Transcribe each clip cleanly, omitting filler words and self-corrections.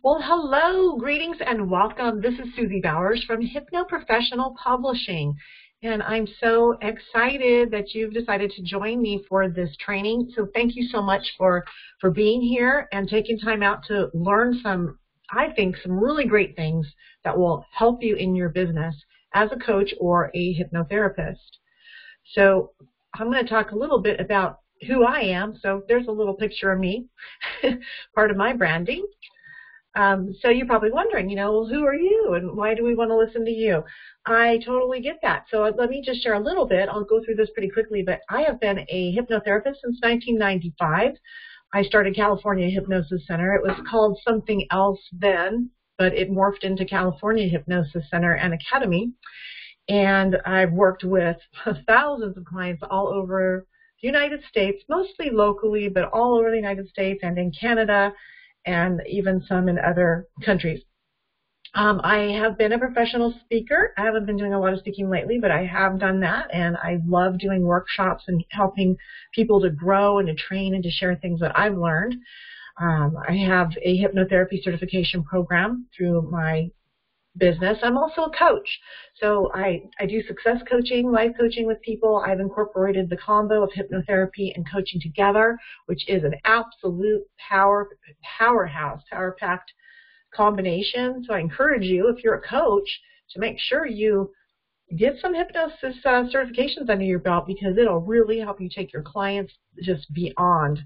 Well, hello, greetings and welcome. This is Susie Bowers from Hypno Professional Publishing, and I'm so excited that you've decided to join me for this training. So thank you so much for being here and taking time out to learn some really great things that will help you in your business as a coach or a hypnotherapist. So I'm going to talk a little bit about who I am. So there's a little picture of me, part of my branding. So you're probably wondering, well, who are you and why do we want to listen to you? I totally get that. So let me just share a little bit. I'll go through this pretty quickly, but I have been a hypnotherapist since 1995. I started California Hypnosis Center. It was called something else then, but it morphed into California Hypnosis Center and Academy. And I've worked with thousands of clients all over the United States, mostly locally, but all over the United States and in Canada, and even some in other countries. I have been a professional speaker. I haven't been doing a lot of speaking lately, but I have done that, and I love doing workshops and helping people to grow and to train and to share things that I've learned. I have a hypnotherapy certification program through my business. I'm also a coach. So I do success coaching, life coaching with people. I've incorporated the combo of hypnotherapy and coaching together, which is an absolute powerhouse, power-packed combination. So I encourage you, if you're a coach, to make sure you get some hypnosis certifications under your belt, because it'll really help you take your clients just beyond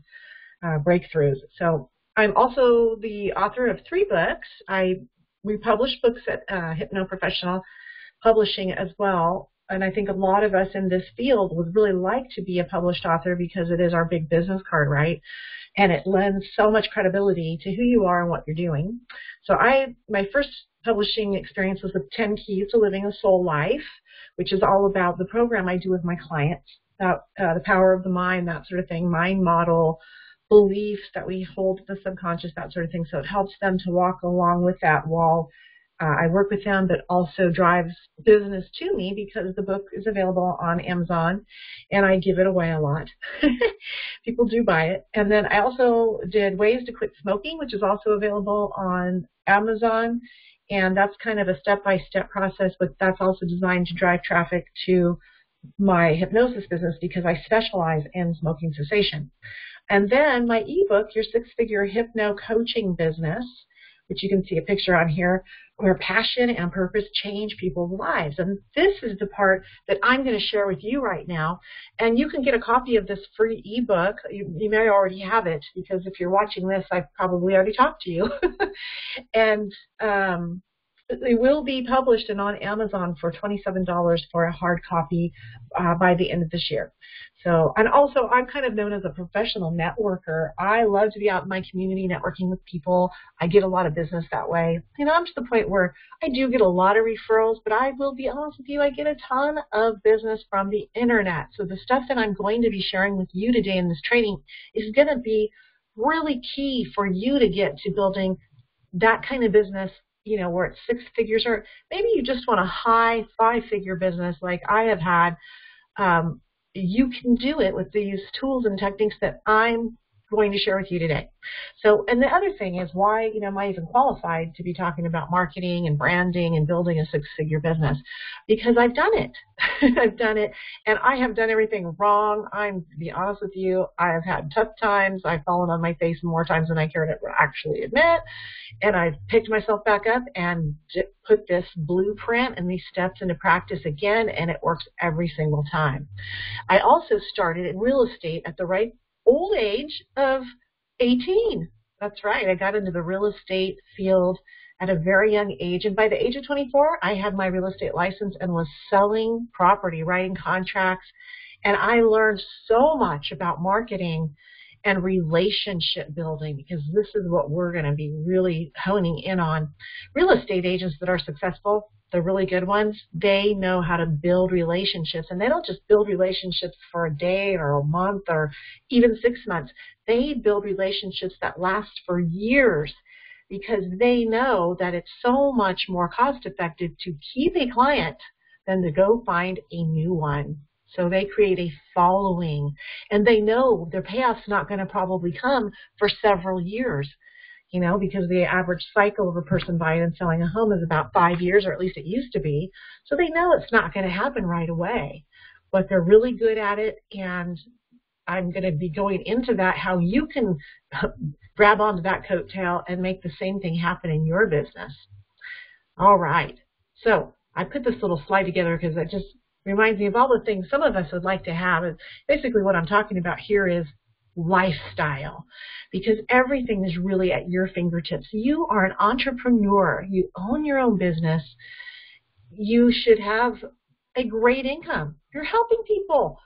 breakthroughs. So I'm also the author of 3 books. We publish books at Hypno Professional Publishing as well, and I think a lot of us in this field would really like to be a published author because it is our big business card, right? And it lends so much credibility to who you are and what you're doing. So my first publishing experience was with 10 Keys to Living a Soul Life, which is all about the program I do with my clients, about the power of the mind, that sort of thing, mind model, beliefs that we hold in the subconscious, that sort of thing. So it helps them to walk along with that while I work with them, but also drives business to me because the book is available on Amazon and I give it away a lot. People do buy it. And then I also did Ways to Quit Smoking, which is also available on Amazon. And that's kind of a step-by-step process, but that's also designed to drive traffic to my hypnosis business because I specialize in smoking cessation. And then my ebook, Your Six-Figure Hypno Coaching Business, which you can see a picture on here, where passion and purpose change people's lives. And this is the part that I'm going to share with you right now. And you can get a copy of this free ebook. You may already have it, because if you're watching this, I've probably already talked to you. And it will be published and on Amazon for $27 for a hard copy by the end of this year. So, and also I'm kind of known as a professional networker. I love to be out in my community networking with people. I get a lot of business that way. I'm to the point where I do get a lot of referrals, but I will be honest with you, I get a ton of business from the internet. So the stuff that I'm going to be sharing with you today in this training is going to be really key for you to get to building that kind of business, where it's 6 figures, or maybe you just want a high 5-figure business like I have had. You can do it with these tools and techniques that I'm going to share with you today. So, and the other thing is why, am I even qualified to be talking about marketing and branding and building a 6-figure business? Because I've done it. I've done it, and I have done everything wrong. I'm, to be honest with you, I have had tough times. I've fallen on my face more times than I care to actually admit, and I've picked myself back up and put this blueprint and these steps into practice again, and it works every single time. I also started in real estate at the right old age of 18. That's right. I got into the real estate field at a very young age. And by the age of 24, I had my real estate license and was selling property, writing contracts. And I learned so much about marketing and relationship building, because this is what we're going to be really honing in on. Real estate agents that are successful, the really good ones, they know how to build relationships, and they don't just build relationships for a day or a month or even 6 months. They build relationships that last for years, because they know that it's so much more cost effective to keep a client than to go find a new one. So they create a following, and they know their payoff's not going to probably come for several years. you know, because the average cycle of a person buying and selling a home is about 5 years, or at least it used to be. So they know it's not going to happen right away, but they're really good at it. And I'm going to be going into that, how you can grab onto that coattail and make the same thing happen in your business. All right. So I put this little slide together because it just reminds me of all the things some of us would like to have. And basically what I'm talking about here is lifestyle, because everything is really at your fingertips. You are an entrepreneur. You own your own business. You should have a great income. You're helping people.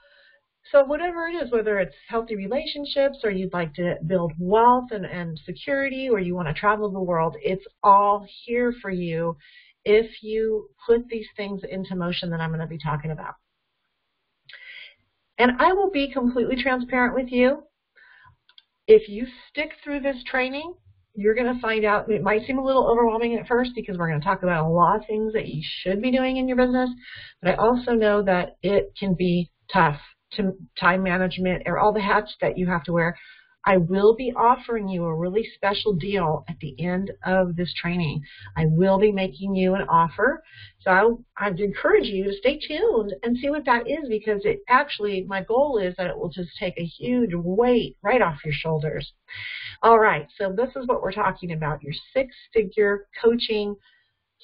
So whatever it is, whether it's healthy relationships or you'd like to build wealth and security, or you want to travel the world, it's all here for you if you put these things into motion that I'm going to be talking about. And I will be completely transparent with you. If you stick through this training, you're going to find out, it might seem a little overwhelming at first because we're going to talk about a lot of things that you should be doing in your business, but I also know that it can be tough. To time management or all the hats that you have to wear. I will be offering you a really special deal at the end of this training. I will be making you an offer. So I'd encourage you to stay tuned and see what that is, because it actually, my goal is that it will just take a huge weight right off your shoulders. All right, so this is what we're talking about, your six-figure coaching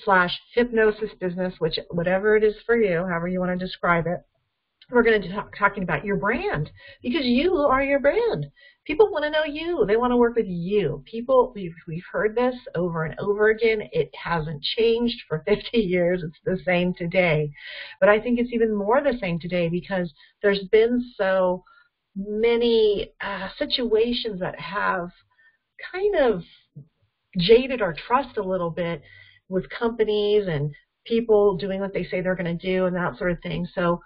/ hypnosis business, which whatever it is for you, however you want to describe it. We're going to be talking about your brand, because you are your brand. People want to know you. They want to work with you. People, we've heard this over and over again. It hasn't changed for 50 years. It's the same today. But I think it's even more the same today because there's been so many situations that have kind of jaded our trust a little bit with companies and people doing what they say they're going to do and that sort of thing. So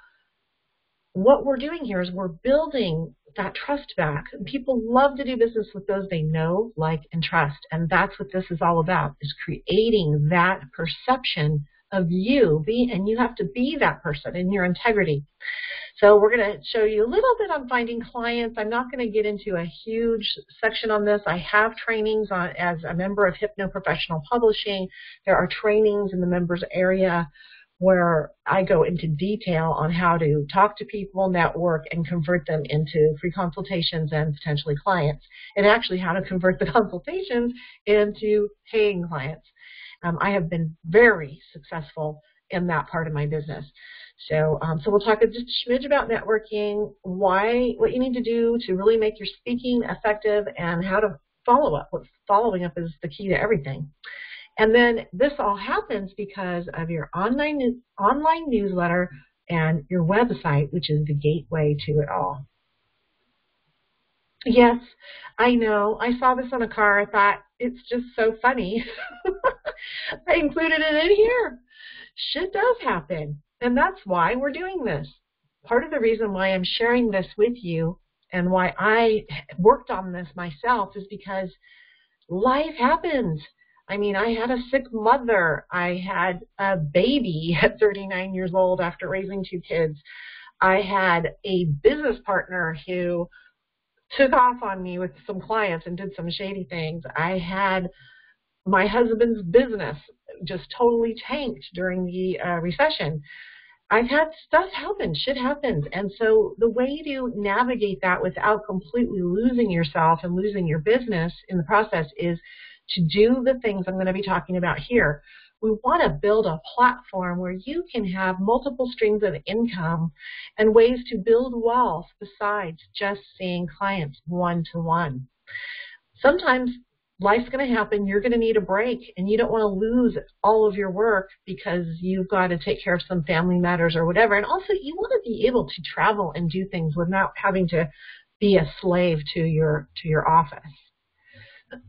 what we're doing here is we're building that trust back. And people love to do business with those they know, like, and trust. And that's what this is all about, is creating that perception of you. And you have to be that person in your integrity. So we're going to show you a little bit on finding clients. I'm not going to get into a huge section on this. I have trainings on as a member of Hypno Professional Publishing. There are trainings in the members area where I go into detail on how to talk to people, network, and convert them into free consultations and potentially clients, and actually how to convert the consultations into paying clients. I have been very successful in that part of my business. So we'll talk just a smidge about networking, what you need to do to really make your speaking effective, and how to follow up. Following up is the key to everything. And then this all happens because of your online newsletter and your website, which is the gateway to it all. Yes, I know. I saw this on a car. I thought, it's just so funny. I included it in here. Shit does happen. And that's why we're doing this. Part of the reason why I'm sharing this with you and why I worked on this myself is because life happens. I mean, I had a sick mother. I had a baby at 39 years old after raising 2 kids. I had a business partner who took off on me with some clients and did some shady things. I had my husband's business just totally tanked during the recession. I've had stuff happen, shit happens. And so the way to navigate that without completely losing yourself and losing your business in the process is to do the things I'm going to be talking about here. We want to build a platform where you can have multiple streams of income and ways to build wealth besides just seeing clients one-to-one. Sometimes life's going to happen, you're going to need a break, and you don't want to lose all of your work because you've got to take care of some family matters or whatever. And also, you want to be able to travel and do things without having to be a slave to your office.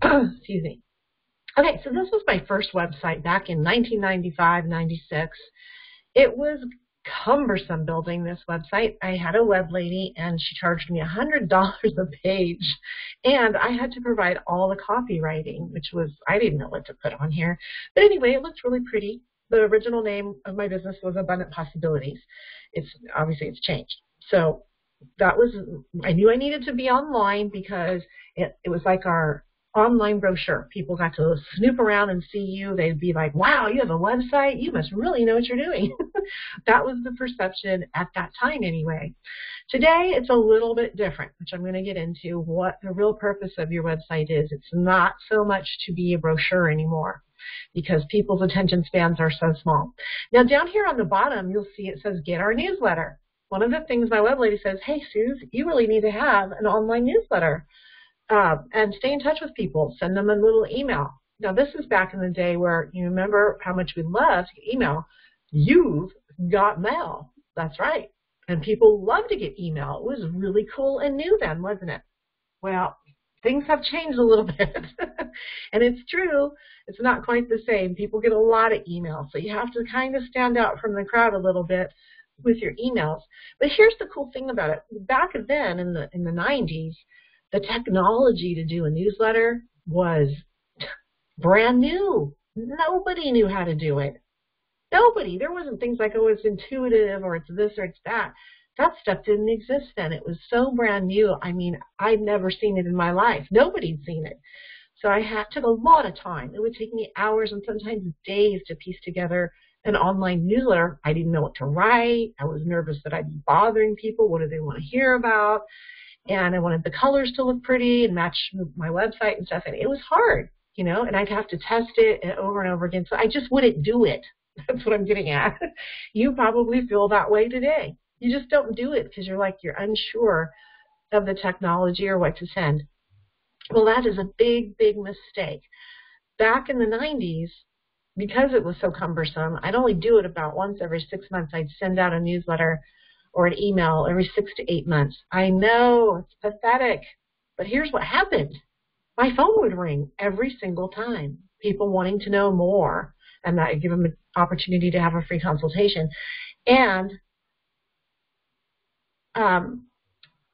Excuse me. Okay, so this was my first website back in 1995, 96. It was cumbersome building this website. I had a web lady, and she charged me $100 a page, and I had to provide all the copywriting, which was, I didn't know what to put on here. But anyway, it looked really pretty. The original name of my business was Abundant Possibilities. Obviously it's changed. So that was, I knew I needed to be online because it was like our online brochure. People got to snoop around and see you. They'd be like, wow, you have a website? You must really know what you're doing. That was the perception at that time anyway. Today, it's a little bit different, which I'm going to get into what the real purpose of your website is. It's not so much to be a brochure anymore because people's attention spans are so small. Now, down here on the bottom, you'll see it says, get our newsletter. One of the things my web lady says, hey, Suze, you really need to have an online newsletter. And stay in touch with people. Send them a little email. Now, this is back in the day where you remember how much we loved email. You've got mail. That's right. And people love to get email. It was really cool and new then, wasn't it? Well, things have changed a little bit. And it's true. It's not quite the same. People get a lot of email. So you have to kind of stand out from the crowd a little bit with your emails. But here's the cool thing about it. Back then in the 90s, the technology to do a newsletter was brand new. Nobody knew how to do it. Nobody. There wasn't things like, oh, it's intuitive or it's this or it's that. That stuff didn't exist then. It was so brand new. I mean, I'd never seen it in my life. Nobody'd seen it. So took a lot of time. It would take me hours and sometimes days to piece together an online newsletter. I didn't know what to write. I was nervous that I'd be bothering people. What do they want to hear about? And I wanted the colors to look pretty and match my website and stuff. And it was hard, and I'd have to test it over and over again. So I just wouldn't do it. That's what I'm getting at. You probably feel that way today. You just don't do it because you're unsure of the technology or what to send. Well, that is a big, big mistake. Back in the 90s, because it was so cumbersome, I'd only do it about once every 6 months. I'd send out a newsletter or an email every 6 to 8 months. I know, it's pathetic, but here's what happened. My phone would ring every single time, people wanting to know more, and that would give them an opportunity to have a free consultation. And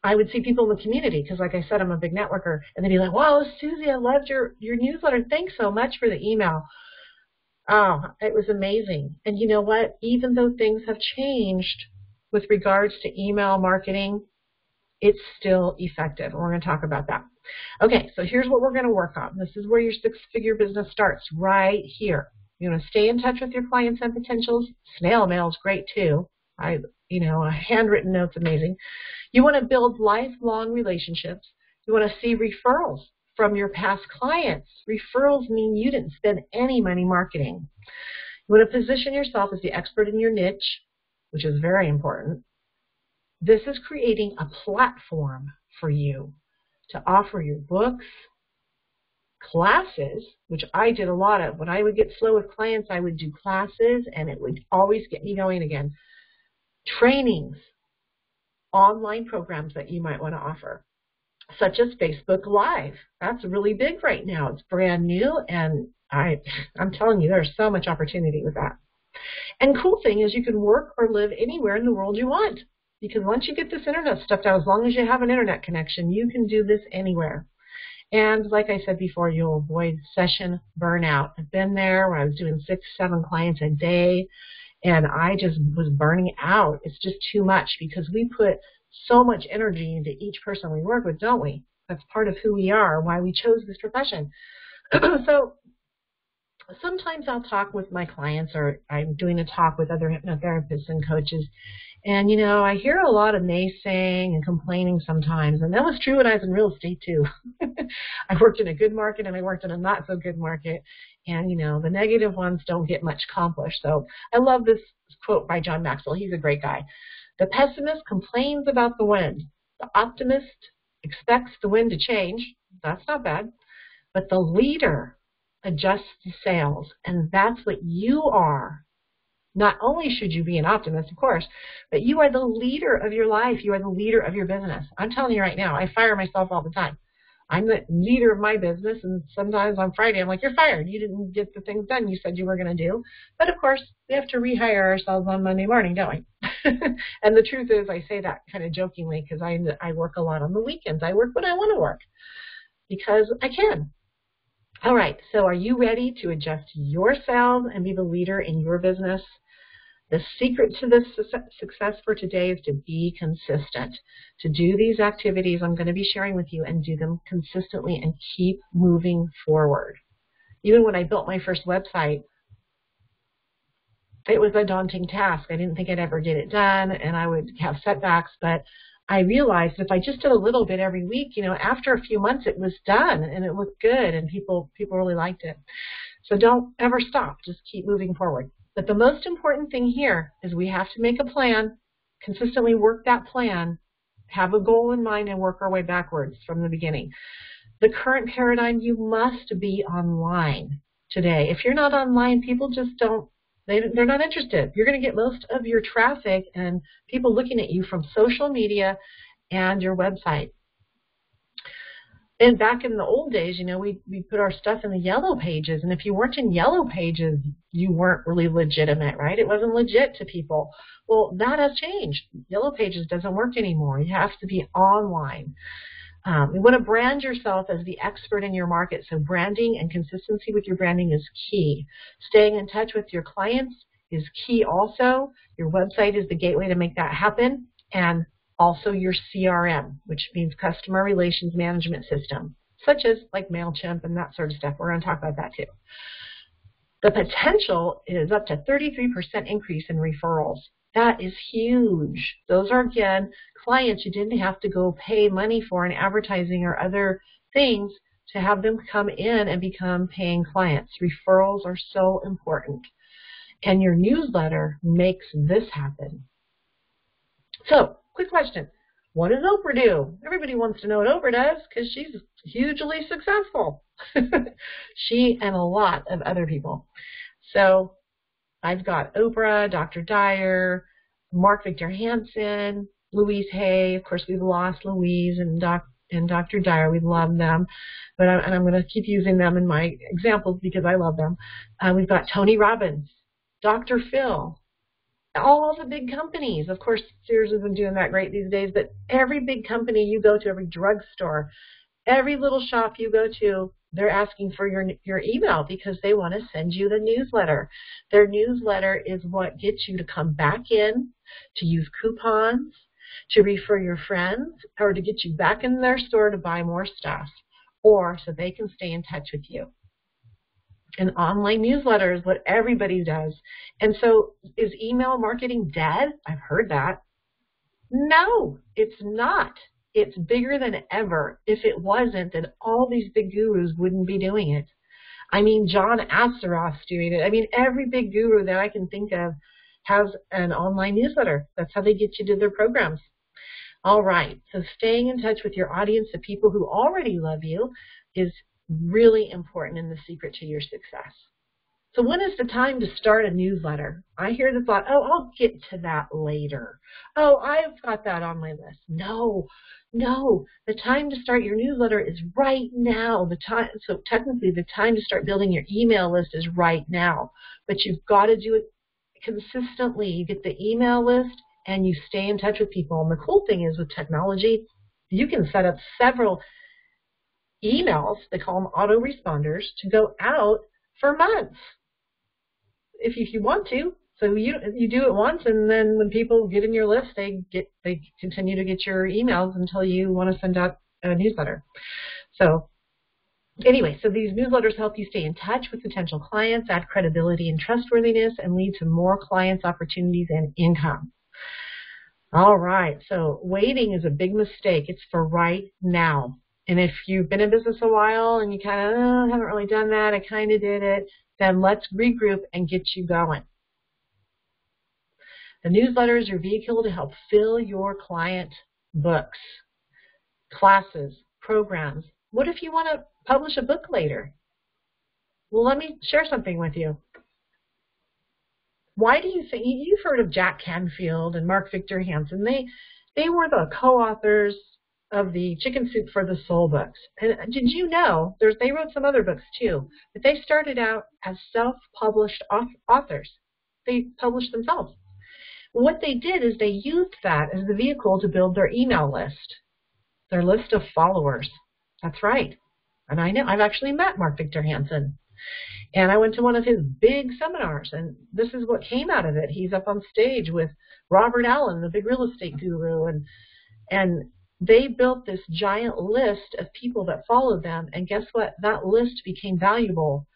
I would see people in the community, because like I said, I'm a big networker, and they'd be like, wow, Susie, I loved your newsletter. Thanks so much for the email. Oh, it was amazing. And you know what? Even though things have changed with regards to email marketing, it's still effective. And we're going to talk about that. Okay, so here's what we're going to work on. This is where your six-figure business starts, right here. You want to stay in touch with your clients and potentials. Snail mail is great too. A handwritten note's amazing. You want to build lifelong relationships. You want to see referrals from your past clients. Referrals mean you didn't spend any money marketing. You want to position yourself as the expert in your niche, which is very important. This is creating a platform for you to offer your books, classes, which I did a lot of. When I would get slow with clients, I would do classes, and it would always get me going again. Trainings, online programs that you might want to offer, such as Facebook Live. That's really big right now. It's brand new, and I'm telling you, there's so much opportunity with that. And cool thing is you can work or live anywhere in the world you want, because once you get this internet stuff down, as long as you have an internet connection, you can do this anywhere. And like I said before, you'll avoid session burnout. I've been there where I was doing 6, 7 clients a day, and I just was burning out. It's just too much because we put so much energy into each person we work with, don't we? That's part of who we are, why we chose this profession. So sometimes I'll talk with my clients, or I'm doing a talk with other hypnotherapists and coaches, and I hear a lot of naysaying and complaining sometimes, and that was true when I was in real estate too. I worked in a good market and I worked in a not so good market, and the negative ones don't get much accomplished. So I love this quote by John Maxwell. He's a great guy. The pessimist complains about the wind. The optimist expects the wind to change. That's not bad. But the leader adjusts the sails, and that's what you are. Not only should you be an optimist, of course, but you are the leader of your life. You are the leader of your business. I'm telling you right now, I fire myself all the time. I'm the leader of my business, and sometimes on Friday I'm like, you're fired. You didn't get the things done you said you were going to do. But of course, we have to rehire ourselves on Monday morning, don't we? And the truth is, I say that kind of jokingly because I work a lot on the weekends. I work when I want to work because I can. All right, so are you ready to adjust yourself and be the leader in your business? The secret to this success for today is to be consistent, to do these activities I'm going to be sharing with you and do them consistently and keep moving forward. Even when I built my first website, it was a daunting task. I didn't think I'd ever get it done, and I would have setbacks, but I realized if I just did a little bit every week, after a few months it was done and it looked good and people really liked it. So don't ever stop, just keep moving forward. But the most important thing here is we have to make a plan, consistently work that plan, have a goal in mind, and work our way backwards from the beginning. The current paradigm, you must be online today. If you're not online, people just they're not interested. You're going to get most of your traffic and people looking at you from social media and your website. And back in the old days, we put our stuff in the yellow pages, and if you weren't in yellow pages, you weren't really legitimate, right? It wasn't legit to people. Well, that has changed. Yellow pages doesn't work anymore. You have to be online. You want to brand yourself as the expert in your market, so branding and consistency with your branding is key. Staying in touch with your clients is key also. Your website is the gateway to make that happen, and also your CRM, which means Customer Relations Management System, such as like MailChimp and that sort of stuff. We're going to talk about that too. The potential is up to 33% increase in referrals. That is huge. Those are, again, clients you didn't have to go pay money for in advertising or other things to have them come in and become paying clients. Referrals are so important. And your newsletter makes this happen. So, quick question. What does Oprah do? Everybody wants to know what Oprah does because she's hugely successful. She and a lot of other people. So I've got Oprah, Dr. Dyer, Mark Victor Hansen, Louise Hay. Of course, we've lost Louise and Dr. Dyer. We love them, but I'm going to keep using them in my examples because I love them. We've got Tony Robbins, Dr. Phil, all the big companies. Of course, Sears isn't doing that great these days, but every big company you go to, every drugstore, every little shop you go to, they're asking for your email because they want to send you the newsletter. Their newsletter is what gets you to come back in, to use coupons, to refer your friends, or to get you back in their store to buy more stuff, or so they can stay in touch with you. An online newsletter is what everybody does. And so is email marketing dead? I've heard that. No, it's not. It's bigger than ever. If it wasn't, then all these big gurus wouldn't be doing it. I mean, John Assaraf's doing it. I mean, every big guru that I can think of has an online newsletter. That's how they get you to their programs. All right, so staying in touch with your audience, the people who already love you, is really important in the secret to your success. So when is the time to start a newsletter? I hear the thought, oh, I'll get to that later. Oh, I've got that on my list. No, the time to start your newsletter is right now. So technically the time to start building your email list is right now, but you've got to do it consistently. You get the email list and you stay in touch with people. And the cool thing is with technology, you can set up several emails, they call them autoresponders, to go out for months if you want to. So you do it once, and then when people get in your list, they continue to get your emails until you want to send out a newsletter. So anyway, so these newsletters help you stay in touch with potential clients, add credibility and trustworthiness, and lead to more clients, opportunities, and income. All right, so waiting is a big mistake. It's for right now. And if you've been in business a while and you kind of haven't really done that, I kind of did it, then let's regroup and get you going. The newsletter is your vehicle to help fill your client books, classes, programs. What if you want to publish a book later? Well, let me share something with you. Why do you think, you've heard of Jack Canfield and Mark Victor Hansen. They were the co-authors of the Chicken Soup for the Soul books. And did you know, they wrote some other books too, but they started out as self-published authors. They published themselves. What they did is they used that as the vehicle to build their email list, their list of followers. That's right. And I know, I've actually met Mark Victor Hansen. And I went to one of his big seminars, and this is what came out of it. He's up on stage with Robert Allen, the big real estate guru, and they built this giant list of people that followed them, and guess what? That list became valuable.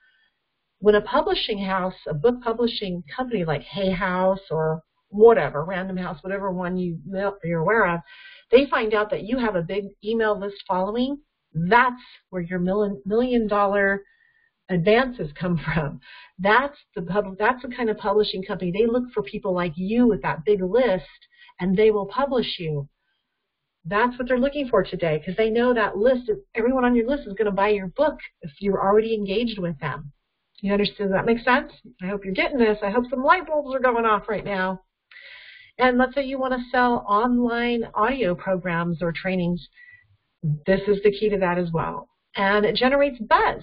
When a publishing house, a book publishing company like Hay House or whatever, Random House, whatever one you're aware of, they find out that you have a big email list following, that's where your million dollar advances come from. That's the kind of publishing company. They look for people like you with that big list, and they will publish you. That's what they're looking for today, because they know that list, everyone on your list is going to buy your book if you're already engaged with them. You understand? Does that make sense? I hope you're getting this. I hope some light bulbs are going off right now. And let's say you want to sell online audio programs or trainings. This is the key to that as well. And it generates buzz.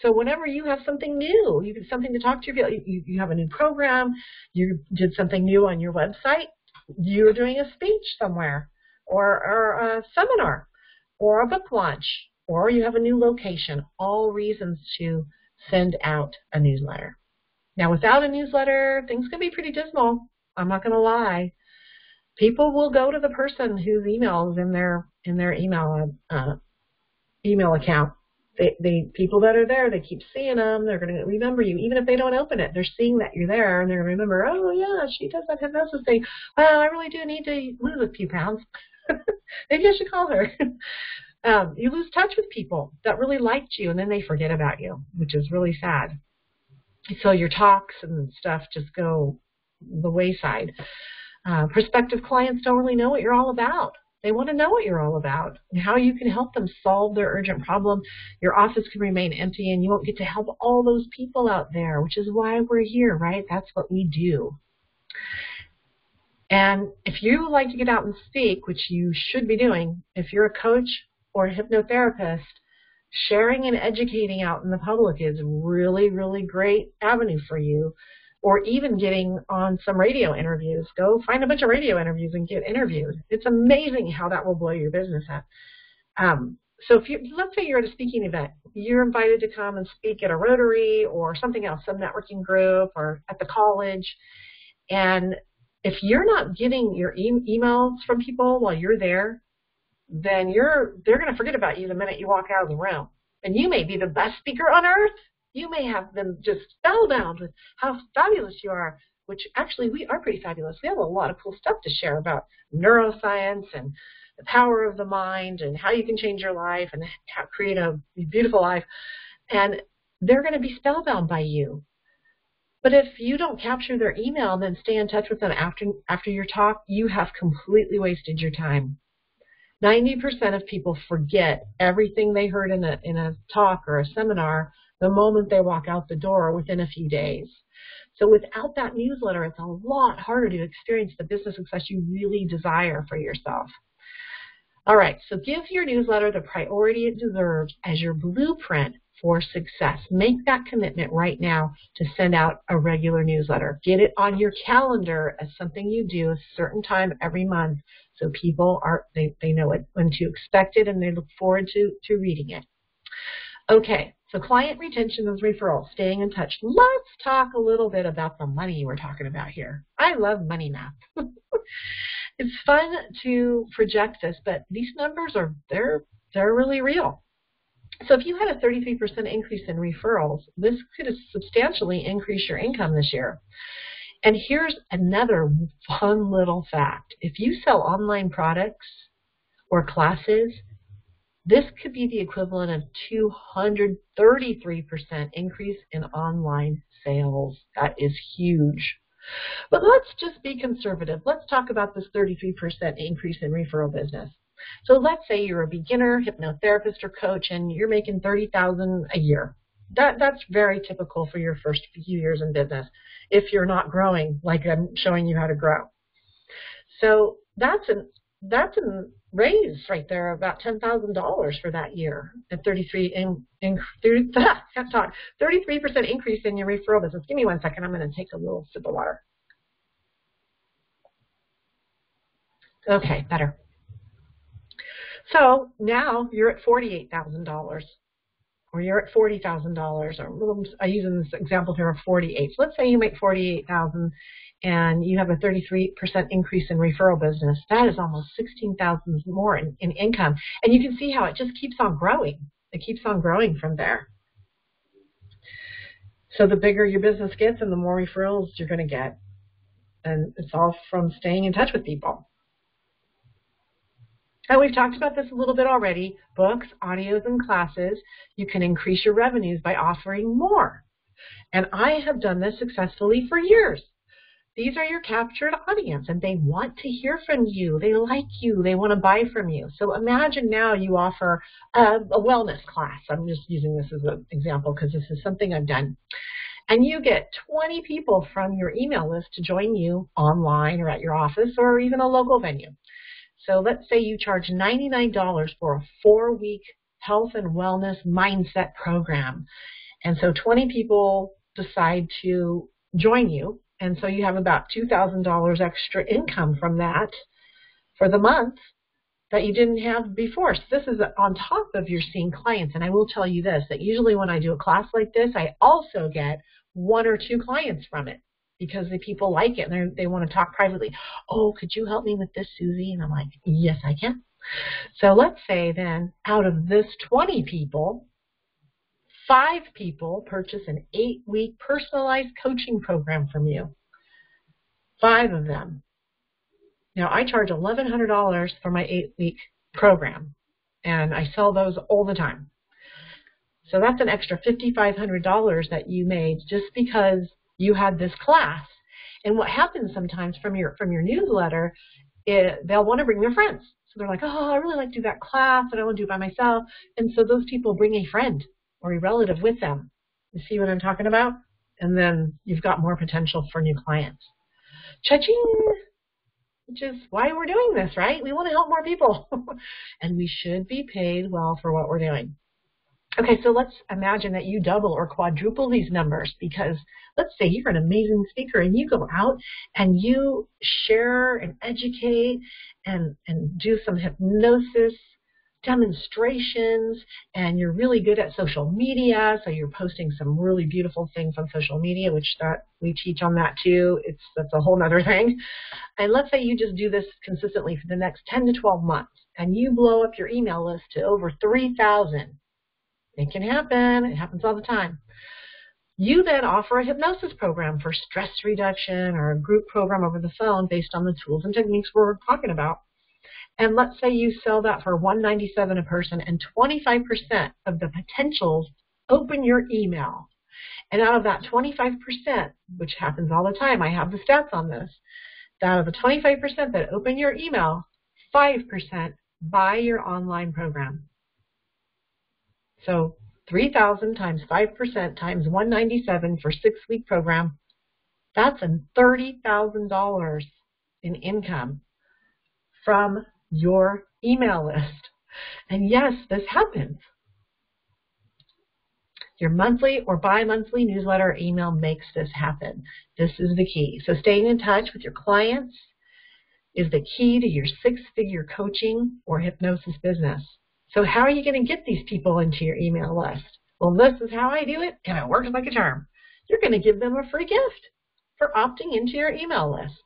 So whenever you have something new, you get something to talk to, you have a new program, you did something new on your website, you're doing a speech somewhere, or a seminar, or a book launch, or you have a new location, all reasons to send out a newsletter. Now, without a newsletter, things can be pretty dismal. I'm not going to lie. People will go to the person whose email is in their email account. People that are there, they keep seeing them. They're going to remember you, even if they don't open it. They're seeing that you're there, and they're going to remember. Oh yeah, she does that hypnosis thing. Well, I really do need to lose a few pounds. Maybe I should call her. You lose touch with people that really liked you, and then they forget about you, which is really sad. So your talks and stuff just go the wayside. Prospective clients don't really know what you're all about. They want to know what you're all about and how you can help them solve their urgent problem. Your office can remain empty, and you won't get to help all those people out there, which is why we're here, right? That's what we do. And if you like to get out and speak, which you should be doing, if you're a coach or a hypnotherapist, sharing and educating out in the public is really, really great avenue for you. Or even getting on some radio interviews. Go find a bunch of radio interviews and get interviewed. It's amazing how that will blow your business up. So let's say you're at a speaking event. You're invited to come and speak at a Rotary or something else, some networking group or at the college. And if you're not getting your emails from people while you're there, then they're going to forget about you the minute you walk out of the room. And you may be the best speaker on earth. You may have them just spellbound with how fabulous you are, which actually we are pretty fabulous. We have a lot of cool stuff to share about neuroscience and the power of the mind and how you can change your life and how create a beautiful life. And they're going to be spellbound by you. But if you don't capture their email and then stay in touch with them after your talk, you have completely wasted your time. 90% of people forget everything they heard in a talk or a seminar the moment they walk out the door within a few days. So without that newsletter, it's a lot harder to experience the business success you really desire for yourself. All right, so give your newsletter the priority it deserves as your blueprint for success. Make that commitment right now to send out a regular newsletter. Get it on your calendar as something you do a certain time every month so people they know when to expect it and they look forward to reading it. Okay, so client retention is referrals, staying in touch. Let's talk a little bit about the money we're talking about here. I love money math. It's fun to project this, but these numbers they're really real. So if you had a 33% increase in referrals, this could substantially increase your income this year. And here's another fun little fact. If you sell online products or classes, this could be the equivalent of 233% increase in online sales. That is huge. But let's just be conservative. Let's talk about this 33% increase in referral business. So let's say you're a beginner hypnotherapist or coach and you're making $30,000 a year. That's very typical for your first few years in business if you're not growing like I'm showing you how to grow. So that's a raise right there, about $10,000 for that year at 33% increase in your referral business. Give me 1 second. I'm going to take a little sip of water. Okay, better. So now you're at $48,000. or you're at $40,000, or I'm using this example here of 48. So let's say you make $48,000 and you have a 33% increase in referral business. That is almost $16,000 more in income. And you can see how it just keeps on growing. It keeps on growing from there. So the bigger your business gets and the more referrals you're going to get. And it's all from staying in touch with people. And we've talked about this a little bit already. Books, audios, and classes. You can increase your revenues by offering more. And I have done this successfully for years. These are your captured audience, and they want to hear from you. They like you. They want to buy from you. So imagine now you offer a wellness class. I'm just using this as an example because this is something I've done. And you get 20 people from your email list to join you online or at your office or even a local venue. So let's say you charge $99 for a 4-week health and wellness mindset program. And so 20 people decide to join you. And so you have about $2,000 extra income from that for the month that you didn't have before. So this is on top of your seeing clients. And I will tell you this, that usually when I do a class like this, I also get 1 or 2 clients from it because the people like it and they want to talk privately. Oh, could you help me with this, Susie? And I'm like, yes, I can. So let's say then out of this 20 people, 5 people purchase an 8-week personalized coaching program from you. 5 of them. Now, I charge $1,100 for my 8-week program, and I sell those all the time. So that's an extra $5,500 that you made just because you had this class. And what happens sometimes from your newsletter, they'll want to bring their friends. So they're like, oh, I really like to do that class, and I want to do it by myself. And so those people bring a friend or a relative with them. You see what I'm talking about? And then you've got more potential for new clients. Cha-ching! Which is why we're doing this, right? We want to help more people. And we should be paid well for what we're doing. Okay, so let's imagine that you double or quadruple these numbers because let's say you're an amazing speaker and you go out and you share and educate and do some hypnosis demonstrations, and you're really good at social media, so you're posting some really beautiful things on social media, which that we teach on that too. That's a whole nother thing. And let's say you just do this consistently for the next 10 to 12 months, and you blow up your email list to over 3,000. It can happen. It happens all the time. You then offer a hypnosis program for stress reduction or a group program over the phone based on the tools and techniques we're talking about. And let's say you sell that for $197 a person, and 25% of the potentials open your email. And out of that 25%, which happens all the time, I have the stats on this, out of the 25% that open your email, 5% buy your online program. So 3,000 times 5% times 197 for a 6-week program, that's $30,000 in income from your email list. And yes, this happens. Your monthly or bi-monthly newsletter or email makes this happen. This is the key. So staying in touch with your clients is the key to your 6-figure coaching or hypnosis business. So how are you going to get these people into your email list? Well, this is how I do it, and it works like a charm. You're going to give them a free gift for opting into your email list.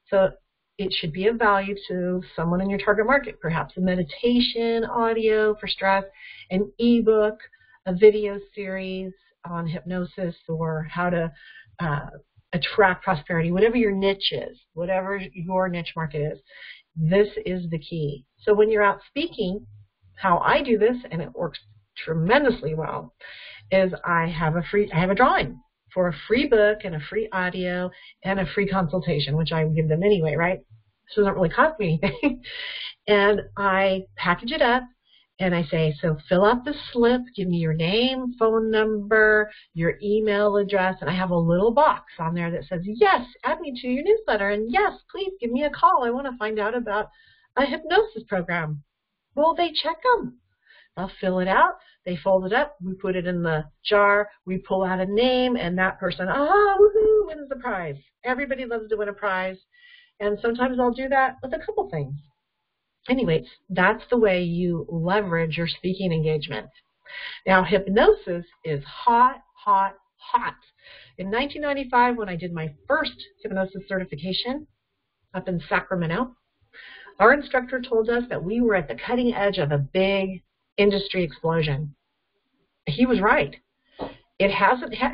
So it should be of value to someone in your target market, perhaps a meditation audio for stress, an ebook, a video series on hypnosis, or how to attract prosperity, whatever your niche is, whatever your niche market is. This is the key. So when you're out speaking, how I do this, and it works tremendously well, is I have a drawing for a free book and a free audio and a free consultation, which I would give them anyway, right? So it doesn't really cost me anything. And I package it up and I say, so fill out the slip, give me your name, phone number, your email address, and I have a little box on there that says, yes, add me to your newsletter, and yes, please give me a call. I want to find out about a hypnosis program. Well, they check them. They'll fill it out, they fold it up, we put it in the jar, we pull out a name, and that person, woohoo, wins the prize. Everybody loves to win a prize, and sometimes I'll do that with a couple things. Anyways, that's the way you leverage your speaking engagement. Now, hypnosis is hot, hot, hot. In 1995, when I did my first hypnosis certification up in Sacramento, our instructor told us that we were at the cutting edge of a big industry explosion. He was right. It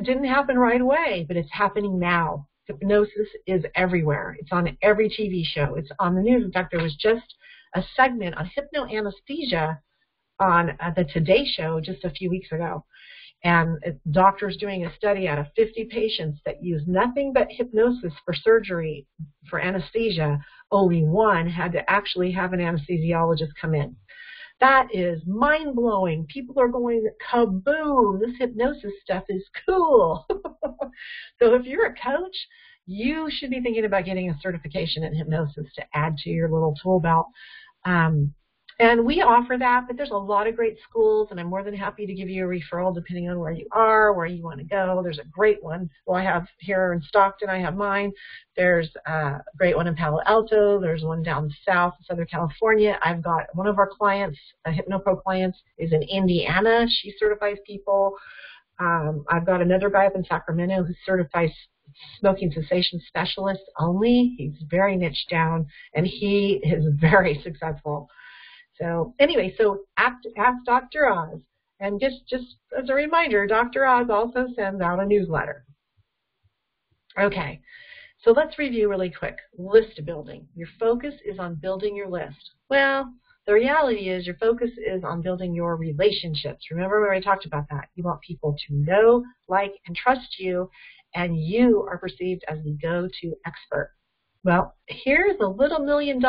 didn't happen right away, but it's happening now. Hypnosis is everywhere. It's on every TV show. It's on the news. In fact, there was just a segment on hypnoanesthesia on the Today Show just a few weeks ago. And doctors doing a study out of 50 patients that used nothing but hypnosis for surgery for anesthesia. Only one had to actually have an anesthesiologist come in. That is mind-blowing. People are going, kaboom, this hypnosis stuff is cool. So if you're a coach, you should be thinking about getting a certification in hypnosis to add to your little tool belt. And we offer that, but there's a lot of great schools, and I'm more than happy to give you a referral depending on where you are, where you want to go. There's a great one. Well, I have here in Stockton, I have mine. There's a great one in Palo Alto. There's one down south, Southern California. I've got one of our clients, a HypnoPro client, is in Indiana. She certifies people. I've got another guy up in Sacramento who certifies smoking cessation specialists only. He's very niche down, and he is very successful. So anyway, so ask Dr. Oz. And just as a reminder, Dr. Oz also sends out a newsletter. Okay, so let's review really quick. List building. Your focus is on building your list. Well, the reality is your focus is on building your relationships. Remember when I talked about that? You want people to know, like, and trust you, and you are perceived as the go-to expert. Well, here's a little $1 million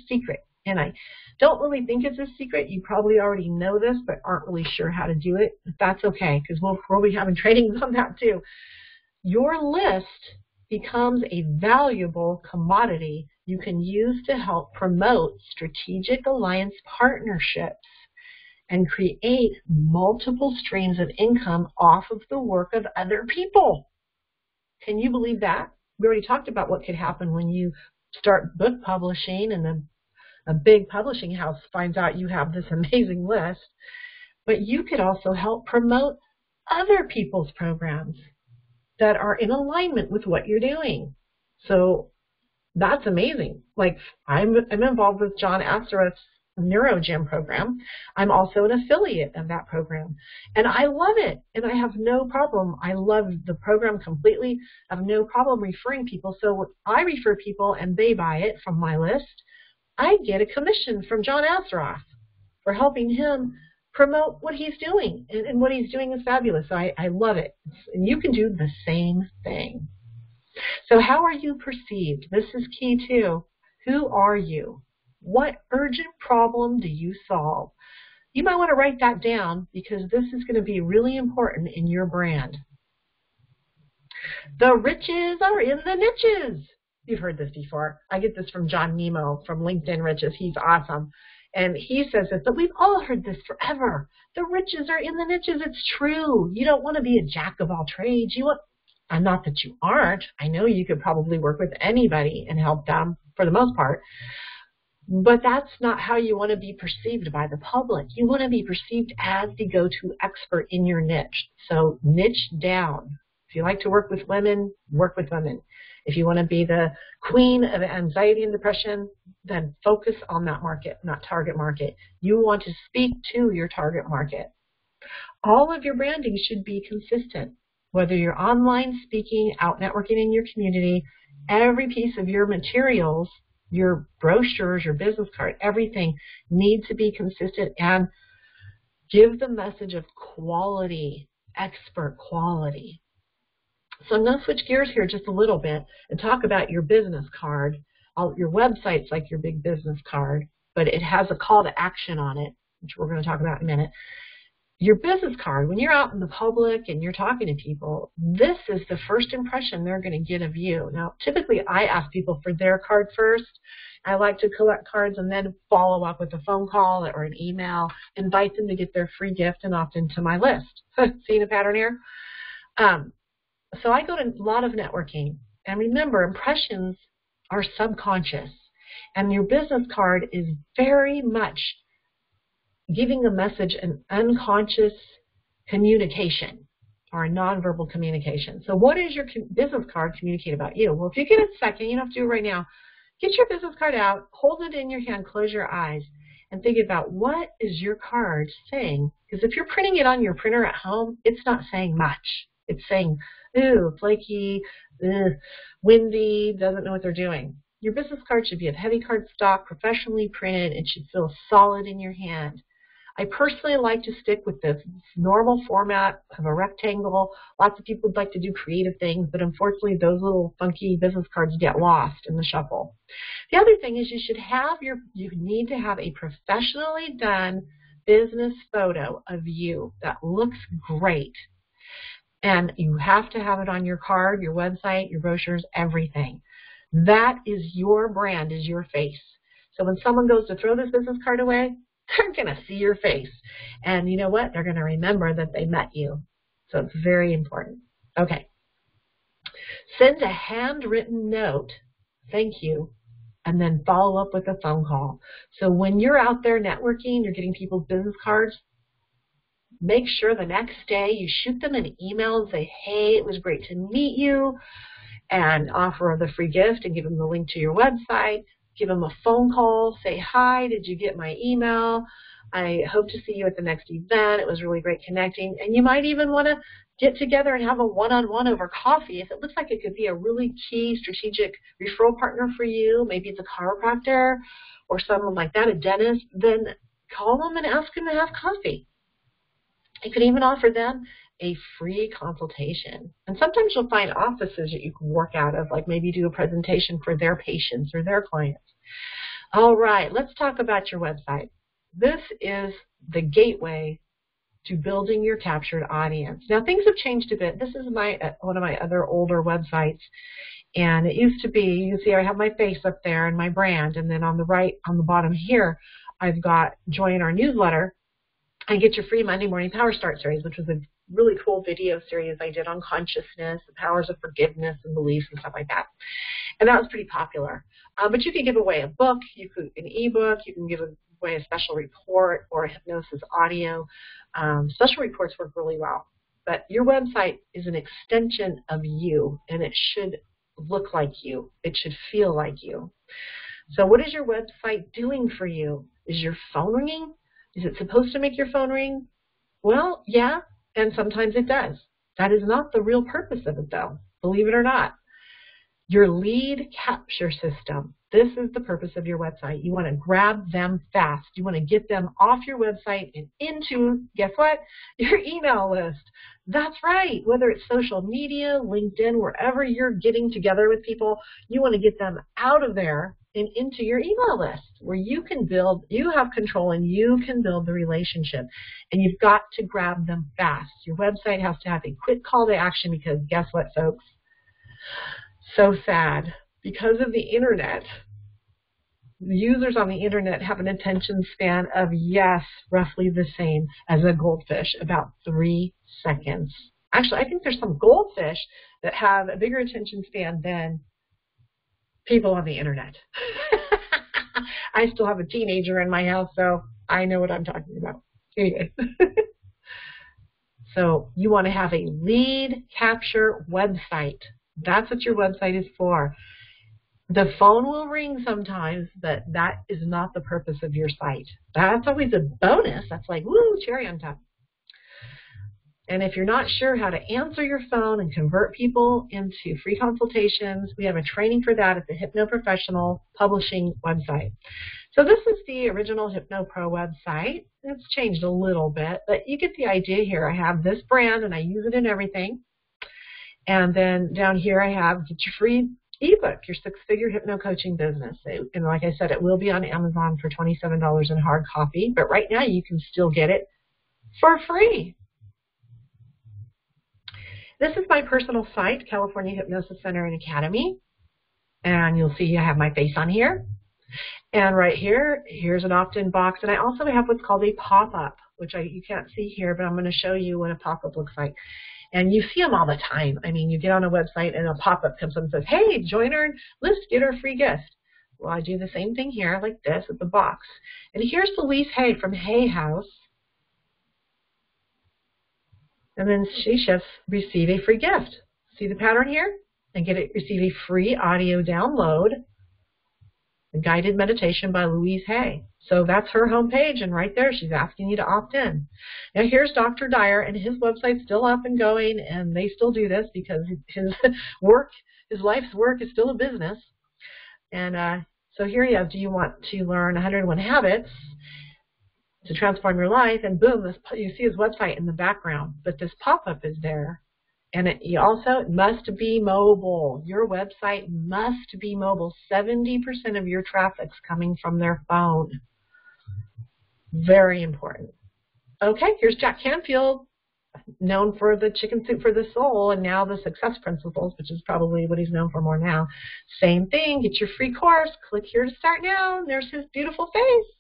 secret. And I don't really think it's a secret. You probably already know this, but aren't really sure how to do it. But that's okay, because we'll be having trainings on that too. Your list becomes a valuable commodity you can use to help promote strategic alliance partnerships and create multiple streams of income off of the work of other people. Can you believe that? We already talked about what could happen when you start book publishing and then a big publishing house finds out you have this amazing list, but you could also help promote other people's programs that are in alignment with what you're doing. So that's amazing. Like I'm involved with John Assaraf's NeuroGym program. I'm also an affiliate of that program, and I love it, and I have no problem. I love the program completely. I have no problem referring people. So when I refer people and they buy it from my list, I get a commission from John Assaraf for helping him promote what he's doing. And what he's doing is fabulous. I love it. And you can do the same thing. So how are you perceived? This is key too. Who are you? What urgent problem do you solve? You might want to write that down because this is going to be really important in your brand. The riches are in the niches. You've heard this before. I get this from John Nemo from LinkedIn Riches. He's awesome. And he says this, but we've all heard this forever. The riches are in the niches. It's true. You don't want to be a jack of all trades. And not that you aren't. I know you could probably work with anybody and help them for the most part. But that's not how you want to be perceived by the public. You want to be perceived as the go-to expert in your niche. So niche down. If you like to work with women, work with women. If you want to be the queen of anxiety and depression, then focus on that market, not target market. You want to speak to your target market. All of your branding should be consistent. Whether you're online speaking, out networking in your community, every piece of your materials, your brochures, your business card, everything needs to be consistent and give the message of quality, expert quality. So I'm going to switch gears here just a little bit and talk about your business card. Your website's like your big business card, but it has a call to action on it, which we're going to talk about in a minute. Your business card, when you're out in the public and you're talking to people, this is the first impression they're going to get of you. Now, typically I ask people for their card first. I like to collect cards and then follow up with a phone call or an email, invite them to get their free gift and opt into my list. Seeing a pattern here? So I go to a lot of networking. And remember, impressions are subconscious. And your business card is very much giving a message, an unconscious communication or a nonverbal communication. So what does your business card communicate about you? Well, if you get a second, you don't have to do it right now. Get your business card out, hold it in your hand, close your eyes, and think about what is your card saying. Because if you're printing it on your printer at home, it's not saying much. It's saying, ooh, flaky, windy, doesn't know what they're doing. Your business card should be of heavy cardstock, professionally printed, and should feel solid in your hand. I personally like to stick with this normal format of a rectangle. Lots of people would like to do creative things, but unfortunately those little funky business cards get lost in the shuffle. The other thing is you need to have a professionally done business photo of you that looks great. And you have to have it on your card, your website, your brochures, everything. That is your brand, is your face. So when someone goes to throw this business card away, they're going to see your face. And you know what? They're going to remember that they met you. So it's very important. Okay. Send a handwritten note, thank you, and then follow up with a phone call. So when you're out there networking, you're getting people's business cards, make sure the next day you shoot them an email and say, hey, it was great to meet you, and offer the free gift and give them the link to your website. Give them a phone call, say, hi, did you get my email? I hope to see you at the next event. It was really great connecting. And you might even want to get together and have a one-on-one over coffee. If it looks like it could be a really key strategic referral partner for you, maybe it's a chiropractor or someone like that, a dentist, then call them and ask them to have coffee. You could even offer them a free consultation. And sometimes you'll find offices that you can work out of, like maybe do a presentation for their patients or their clients. All right, let's talk about your website. This is the gateway to building your captured audience. Now, things have changed a bit. This is one of my other older websites, and it used to be, you can see I have my face up there and my brand, and then on the right, on the bottom here, I've got join our newsletter and get your free Monday Morning Power Start series, which was a really cool video series I did on consciousness, the powers of forgiveness and beliefs and stuff like that. And that was pretty popular. But you can give away a book, an ebook, you can give away a special report or a hypnosis audio. Special reports work really well. But your website is an extension of you, and it should look like you. It should feel like you. So what is your website doing for you? Is your phone ringing? Is it supposed to make your phone ring? Well, yeah, and sometimes it does. That is not the real purpose of it, though, believe it or not. Your lead capture system. This is the purpose of your website. You want to grab them fast. You want to get them off your website and into, guess what? Your email list. That's right. Whether it's social media, LinkedIn, wherever you're getting together with people, you want to get them out of there and into your email list where you can build, you have control and you can build the relationship. And you've got to grab them fast. Your website has to have a quick call to action because guess what, folks? So sad. Because of the internet, the users on the internet have an attention span of, yes, roughly the same as a goldfish, about 3 seconds. Actually, I think there's some goldfish that have a bigger attention span than people on the internet. I still have a teenager in my house, so I know what I'm talking about. Anyway. So you want to have a lead capture website. That's what your website is for. The phone will ring sometimes, but that is not the purpose of your site. That's always a bonus. That's like, woo, cherry on top. And if you're not sure how to answer your phone and convert people into free consultations, we have a training for that at the Hypno Professional Publishing website. So this is the original HypnoPro website. It's changed a little bit, but you get the idea here. I have this brand, and I use it in everything. And then down here I have get your free ebook, your 6-figure hypno coaching business. And like I said, it will be on Amazon for $27 in hard copy, but right now you can still get it for free. This is my personal site, California Hypnosis Center and Academy. And you'll see I have my face on here. And right here, here's an opt-in box. And I also have what's called a pop-up, which you can't see here, but I'm going to show you what a pop-up looks like. And you see them all the time. I mean, you get on a website and a pop-up comes up and says, hey, join our list, get our free gift. Well, I do the same thing here like this with the box. And here's Louise Hay from Hay House. And then she shifts receive a free gift. See the pattern here? And receive a free audio download, a guided meditation by Louise Hay. So that's her homepage, and right there she's asking you to opt in. Now here's Dr. Dyer, and his website's still up and going, and they still do this because his life's work is still a business. And so here you have, do you want to learn 101 habits to transform your life? And boom, you see his website in the background, but this pop-up is there. And it must be mobile. Your website must be mobile. 70% of your traffic's coming from their phone. Very important. Okay, here's Jack Canfield, known for the Chicken Soup for the Soul and now the Success Principles, which is probably what he's known for more now. Same thing, get your free course. Click here to start now. And there's his beautiful face.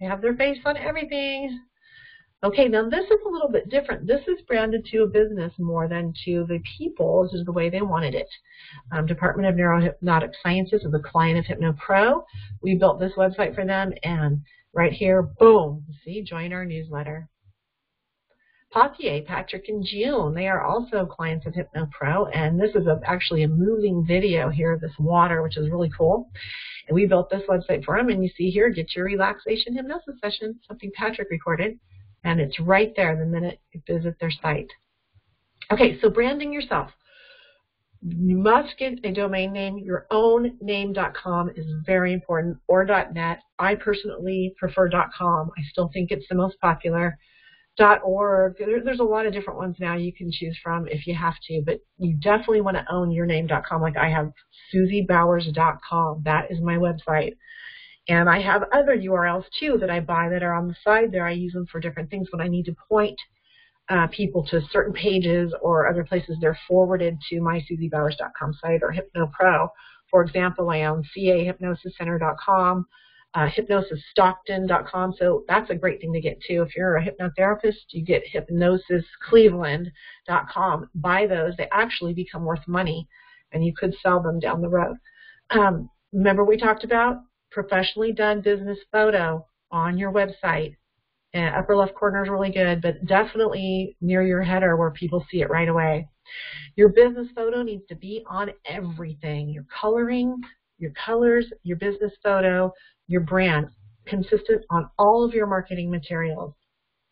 They have their face on everything. Okay, now this is a little bit different. This is branded to a business more than to the people. This is the way they wanted it. Department of Neurohypnotic Sciences is a client of HypnoPro. We built this website for them, and right here, boom, see, join our newsletter. Potier, Patrick and June, they are also clients of HypnoPro, and this is actually a moving video here of this water, which is really cool. And we built this website for them, and you see here, get your relaxation hypnosis session, something Patrick recorded. And it's right there the minute you visit their site. Okay, so branding yourself. You must get a domain name. Your own name.com is very important, or .net. I personally prefer .com. I still think it's the most popular. .org. There's a lot of different ones now you can choose from if you have to, but you definitely want to own your name.com. Like I have SusieBowers.com. That is my website. And I have other URLs too that I buy that are on the side there. I use them for different things when I need to point people to certain pages or other places. They're forwarded to my SusieBowers.com site or HypnoPro. For example, I own CAHypnosisCenter.com, HypnosisStockton.com. So that's a great thing to get too. If you're a hypnotherapist, you get HypnosisCleveland.com. Buy those. They actually become worth money, and you could sell them down the road. Remember we talked about professionally done business photo on your website. And upper left corner is really good, but definitely near your header where people see it right away. Your business photo needs to be on everything. Your coloring, your colors, your business photo, your brand, consistent on all of your marketing materials,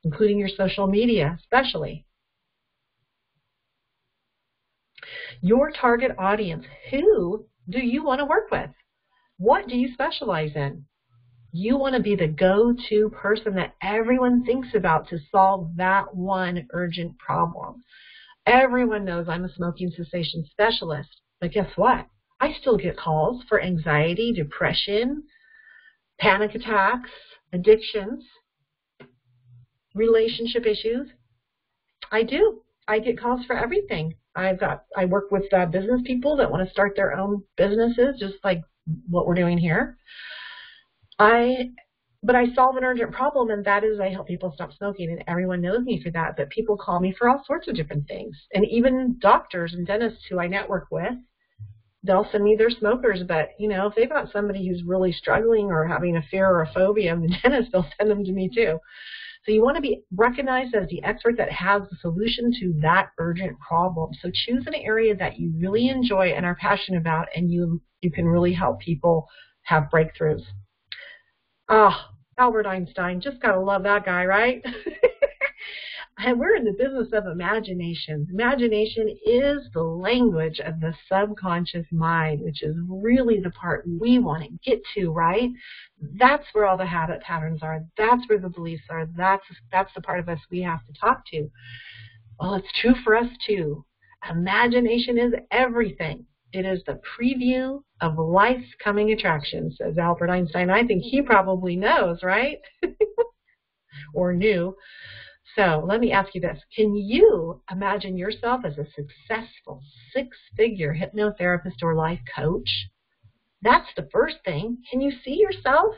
including your social media, especially. Your target audience, who do you want to work with? What do you specialize in? You want to be the go-to person that everyone thinks about to solve that one urgent problem. Everyone knows I'm a smoking cessation specialist, but guess what? I still get calls for anxiety, depression, panic attacks, addictions, relationship issues. I do. I get calls for everything. I work with business people that want to start their own businesses, just like what we're doing here. But I solve an urgent problem, and that is I help people stop smoking, and everyone knows me for that. But people call me for all sorts of different things, and even doctors and dentists who I network with, they'll send me their smokers. But you know, if they've got somebody who's really struggling or having a fear or a phobia of the dentist, they'll send them to me too. So you want to be recognized as the expert that has the solution to that urgent problem. So choose an area that you really enjoy and are passionate about, and you can really help people have breakthroughs. Albert Einstein, just gotta love that guy, right? And we're in the business of imagination. Imagination is the language of the subconscious mind, which is really the part we want to get to, right? That's where all the habit patterns are. That's where the beliefs are. That's the part of us we have to talk to. Well, it's true for us too. Imagination is everything. It is the preview of life's coming attractions, says Albert Einstein. I think he probably knows, right? Or knew. So let me ask you this. Can you imagine yourself as a successful six-figure hypnotherapist or life coach? That's the first thing. Can you see yourself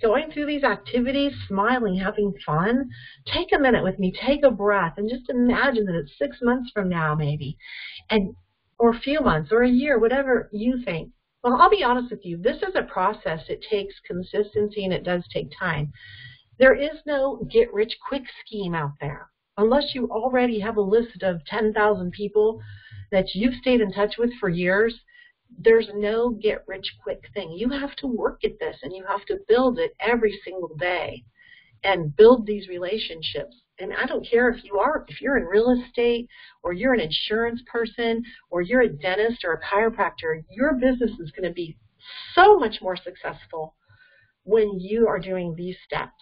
going through these activities, smiling, having fun? Take a minute with me. Take a breath and just imagine that it's 6 months from now maybe, or a few months or a year, whatever you think. Well, I'll be honest with you. This is a process. It takes consistency and it does take time. There is no get-rich-quick scheme out there. unless you already have a list of 10,000 people that you've stayed in touch with for years, there's no get-rich-quick thing. You have to work at this, and you have to build it every single day and build these relationships. And I don't care if you're in real estate, or you're an insurance person, or you're a dentist or a chiropractor, your business is going to be so much more successful when you are doing these steps.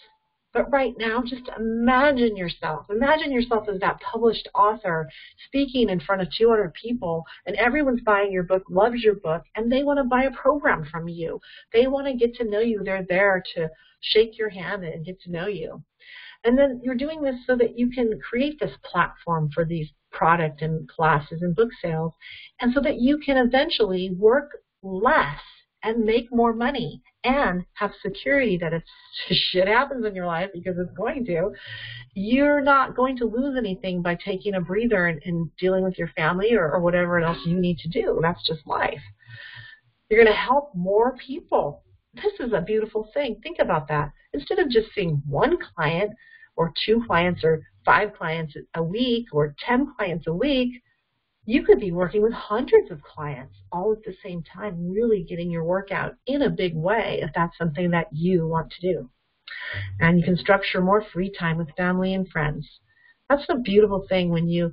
But right now, just imagine yourself as that published author speaking in front of 200 people, and everyone's buying your book, loves your book, and they want to buy a program from you. They want to get to know you. They're there to shake your hand and get to know you. And then you're doing this so that you can create this platform for these product and classes and book sales, and so that you can eventually work less and make more money and have security that if shit happens in your life, because it's going to, you're not going to lose anything by taking a breather and dealing with your family or whatever else you need to do. That's just life. You're going to help more people. This is a beautiful thing. Think about that. Instead of just seeing one client or 2 clients or 5 clients a week or 10 clients a week, you could be working with hundreds of clients all at the same time, really getting your work out in a big way if that's something that you want to do. And you can structure more free time with family and friends. That's a beautiful thing when you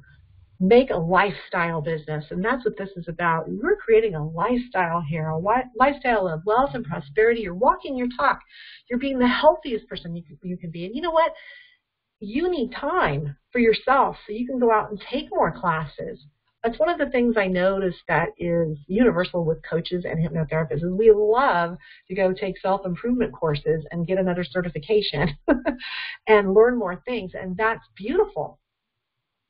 make a lifestyle business, and that's what this is about. We're creating a lifestyle here, a lifestyle of wealth and prosperity. You're walking your talk. You're being the healthiest person you can be. And you know what? You need time for yourself so you can go out and take more classes. That's one of the things I noticed that is universal with coaches and hypnotherapists is we love to go take self-improvement courses and get another certification and learn more things, and that's beautiful.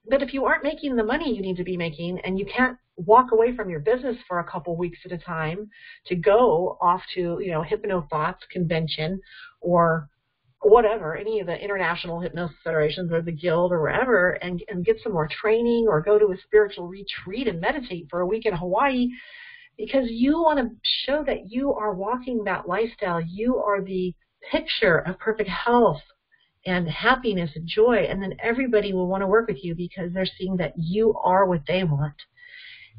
But if you aren't making the money you need to be making, and you can't walk away from your business for a couple weeks at a time to go off to, HypnoThoughts convention or whatever, any of the international hypnosis federations or the guild or wherever, and get some more training or go to a spiritual retreat and meditate for a week in Hawaii, because you want to show that you are walking that lifestyle. You are the picture of perfect health and happiness and joy, and then everybody will want to work with you because they're seeing that you are what they want.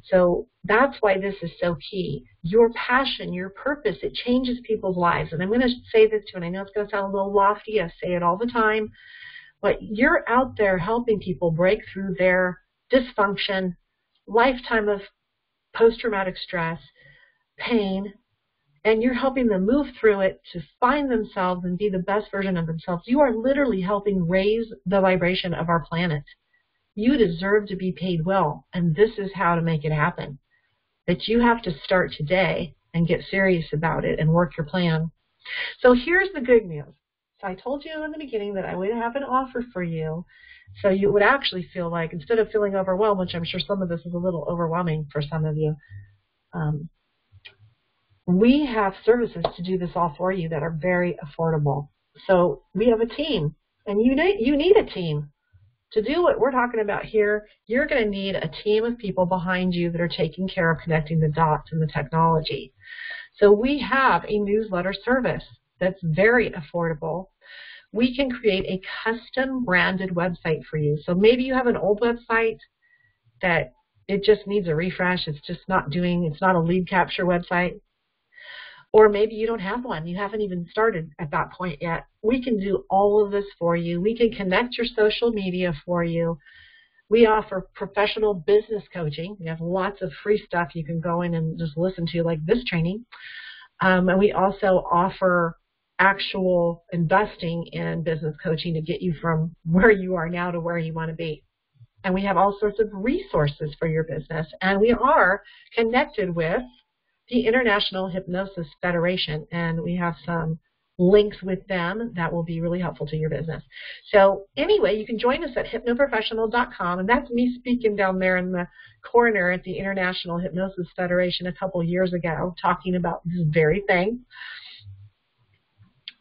So that's why this is so key. Your passion, your purpose, it changes people's lives. And I'm going to say this too, and I know it's going to sound a little lofty. I say it all the time. But you're out there helping people break through their dysfunction, lifetime of post-traumatic stress, pain, and you're helping them move through it to find themselves and be the best version of themselves. You are literally helping raise the vibration of our planet. You deserve to be paid well, and this is how to make it happen. That you have to start today and get serious about it and work your plan. So here's the good news. So I told you in the beginning that I would have an offer for you, so you would actually feel like, instead of feeling overwhelmed, which I'm sure some of this is a little overwhelming for some of you, we have services to do this all for you that are very affordable. So we have a team, and you need a team. To do what we're talking about here, you're going to need a team of people behind you that are taking care of connecting the dots in the technology. So we have a newsletter service that's very affordable. We can create a custom branded website for you. So maybe you have an old website that it just needs a refresh. It's not a lead capture website. Or maybe you don't have one. You haven't even started at that point yet. We can do all of this for you. We can connect your social media for you. We offer professional business coaching. We have lots of free stuff you can go in and just listen to, like this training. And we also offer actual investing in business coaching to get you from where you are now to where you want to be. And we have all sorts of resources for your business. And we are connected with the International Hypnosis Federation, and we have some links with them that will be really helpful to your business. So anyway, you can join us at hypnoprofessional.com, and that's me speaking down there in the corner at the International Hypnosis Federation a couple years ago, talking about this very thing.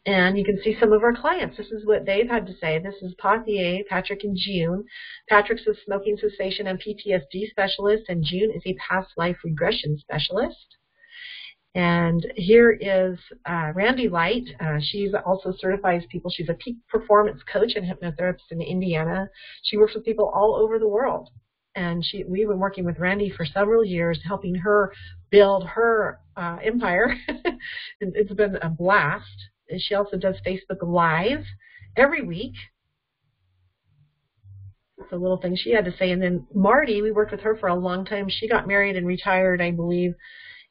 And you can see some of our clients. This is what they've had to say. This is Pothier, Patrick and June. Patrick's a smoking cessation and PTSD specialist, and June is a past life regression specialist. And here is Randy Light. She's also certifies people. She's a peak performance coach and hypnotherapist in Indiana. She works with people all over the world. And we've been working with Randy for several years, helping her build her empire. It's been a blast. And she also does Facebook Live every week. It's a little thing she had to say. And then Marty, we worked with her for a long time. She got married and retired, I believe.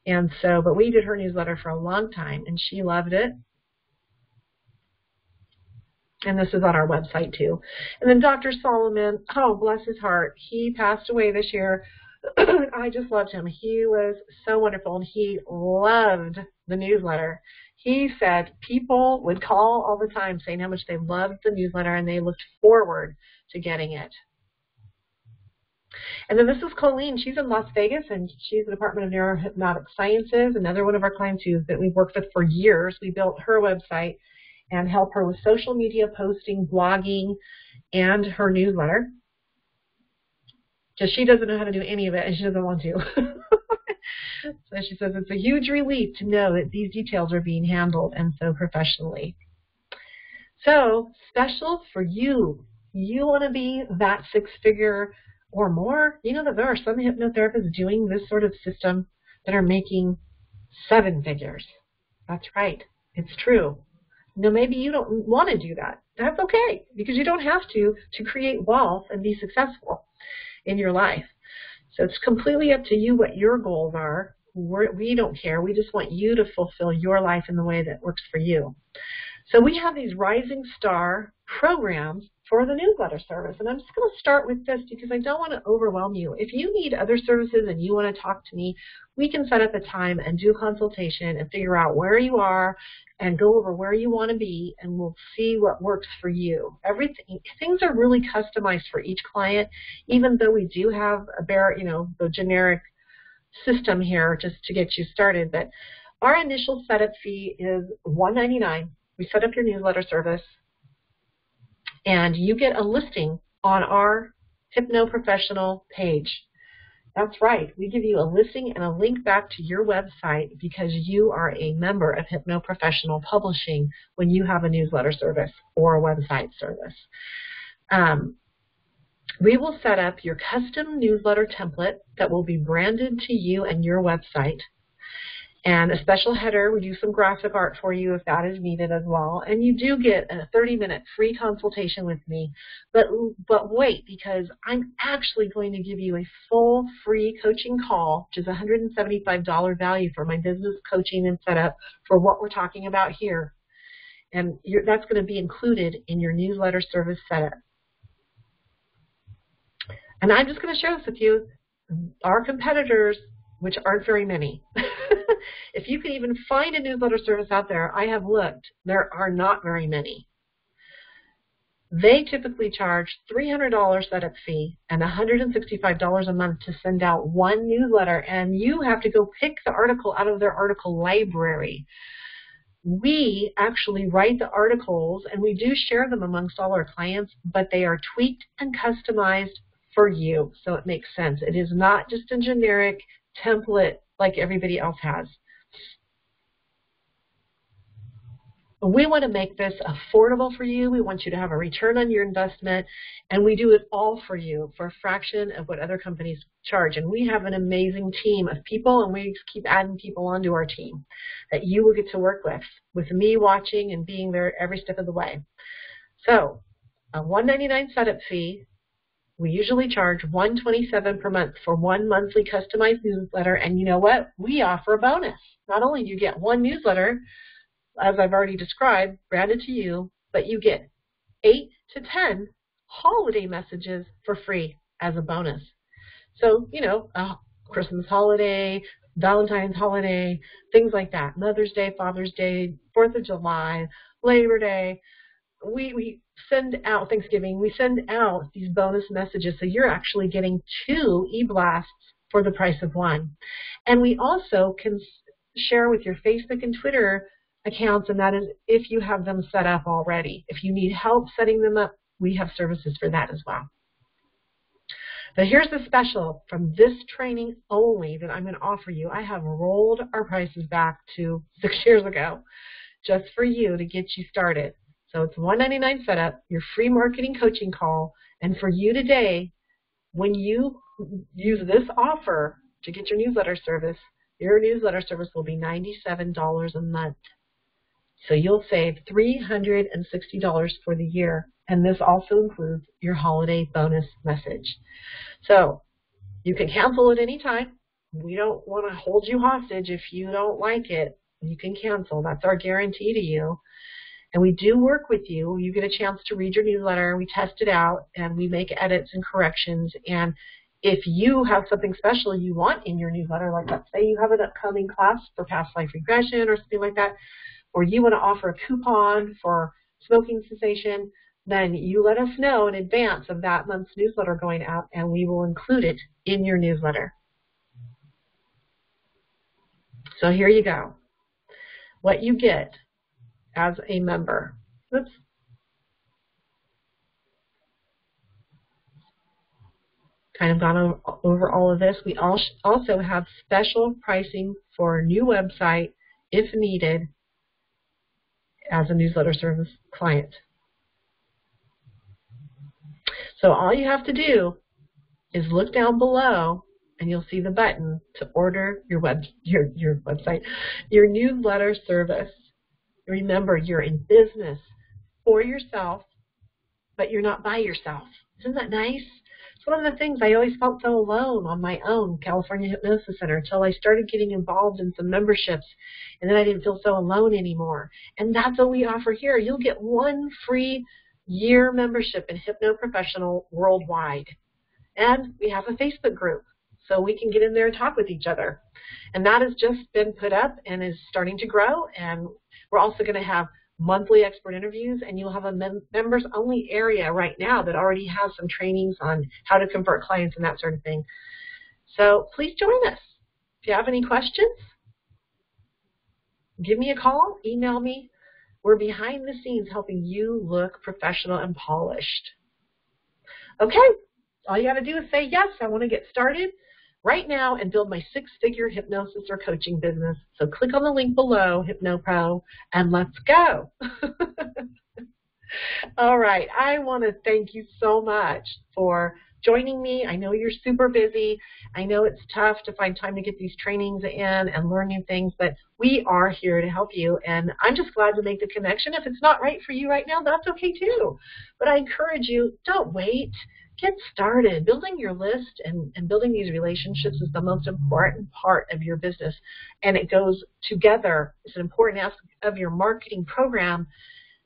And so, but we did her newsletter for a long time, and she loved it. And this is on our website, too. And then Dr. Solomon, oh, bless his heart. He passed away this year. I just loved him. He was so wonderful, and he loved the newsletter. He said people would call all the time saying how much they loved the newsletter, and they looked forward to getting it. And then this is Colleen. She's in Las Vegas, and she's the Department of Neurohypnotic Sciences, another one of our clients that we've worked with for years. We built her website and help her with social media posting, blogging, and her newsletter. Because she doesn't know how to do any of it, and she doesn't want to. So she says it's a huge relief to know that these details are being handled and so professionally. So special for you. You want to be that six-figure or more. You know that there are some hypnotherapists doing this sort of system that are making 7 figures. That's right. It's true. Now, maybe you don't want to do that. That's okay, because you don't have to create wealth and be successful in your life. So it's completely up to you what your goals are. We don't care. We just want you to fulfill your life in the way that works for you. So we have these Rising Star programs for the newsletter service. And I'm just going to start with this because I don't want to overwhelm you. If you need other services and you want to talk to me, we can set up a time and do a consultation and figure out where you are and go over where you want to be, and we'll see what works for you. Things are really customized for each client, even though we do have the generic system here just to get you started. But our initial setup fee is $199. We set up your newsletter service, and you get a listing on our HypnoProfessional page. That's right. We give you a listing and a link back to your website because you are a member of HypnoProfessional Publishing when you have a newsletter service or a website service. We will set up your custom newsletter template that will be branded to you and your website. And a special header. We do some graphic art for you if that is needed as well. And you do get a 30-minute free consultation with me. But wait, because I'm actually going to give you a full free coaching call, which is a $175 value for my business coaching and setup for what we're talking about here. And that's going to be included in your newsletter service setup. And I'm just going to share this with you. Our competitors, which aren't very many, if you can even find a newsletter service out there, I have looked, there are not very many. They typically charge $300 setup fee and $165 a month to send out one newsletter, and you have to go pick the article out of their article library. We actually write the articles, and we do share them amongst all our clients, but they are tweaked and customized for you, so it makes sense. It is not just a generic template like everybody else has. We want to make this affordable for you. We want you to have a return on your investment, and we do it all for you for a fraction of what other companies charge. And we have an amazing team of people, and we keep adding people onto our team that you will get to work with me watching and being there every step of the way. So a $199 setup fee. We usually charge $127 per month for one monthly customized newsletter, and you know what? We offer a bonus. Not only do you get one newsletter, as I've already described, branded to you, but you get 8 to 10 holiday messages for free as a bonus. So, Christmas holiday, Valentine's holiday, things like that. Mother's Day, Father's Day, 4th of July, Labor Day. We send out Thanksgiving, we send out these bonus messages, so you're actually getting 2 e-blasts for the price of one. And we also can share with your Facebook and Twitter accounts, and that is if you have them set up already. If you need help setting them up, we have services for that as well. But here's the special from this training only that I'm going to offer you. I have rolled our prices back to 6 years ago just for you to get you started. So it's $199 setup, your free marketing coaching call, and for you today, when you use this offer to get your newsletter service will be $97 a month. So you'll save $360 for the year, and this also includes your holiday bonus message. So you can cancel at any time. We don't want to hold you hostage. If you don't like it, you can cancel. That's our guarantee to you. And we do work with you. You get a chance to read your newsletter. We test it out, and we make edits and corrections. And if you have something special you want in your newsletter, like let's say you have an upcoming class for past life regression or something like that, or you want to offer a coupon for smoking cessation, then you let us know in advance of that month's newsletter going out, and we will include it in your newsletter. So here you go. What you get as a member. Oops. Kind of gone over all of this. We also have special pricing for a new website if needed as a newsletter service client. So all you have to do is look down below and you'll see the button to order your website, your newsletter service. Remember, you're in business for yourself, but you're not by yourself. Isn't that nice? It's one of the things I always felt so alone on my own, California Hypnosis Center, until I started getting involved in some memberships, and then I didn't feel so alone anymore. And that's what we offer here. You'll get 1 free year membership in Hypno Professional worldwide. And we have a Facebook group, so we can get in there and talk with each other. And that has just been put up and is starting to grow. And we're also going to have monthly expert interviews, and you'll have a members-only area right now that already has some trainings on how to convert clients and that sort of thing. So please join us. If you have any questions, give me a call, email me. We're behind the scenes helping you look professional and polished. Okay, all you got to do is say, yes, I want to get started right now and build my 6-figure hypnosis or coaching business. So click on the link below, HypnoPro, and let's go. All right, I want to thank you so much for joining me. I know you're super busy. I know it's tough to find time to get these trainings in and learn new things, but we are here to help you, and I'm just glad to make the connection. If it's not right for you right now, that's okay too. But I encourage you, don't wait. Get started. Building your list and building these relationships is the most important part of your business, and it goes together. It's an important aspect of your marketing program,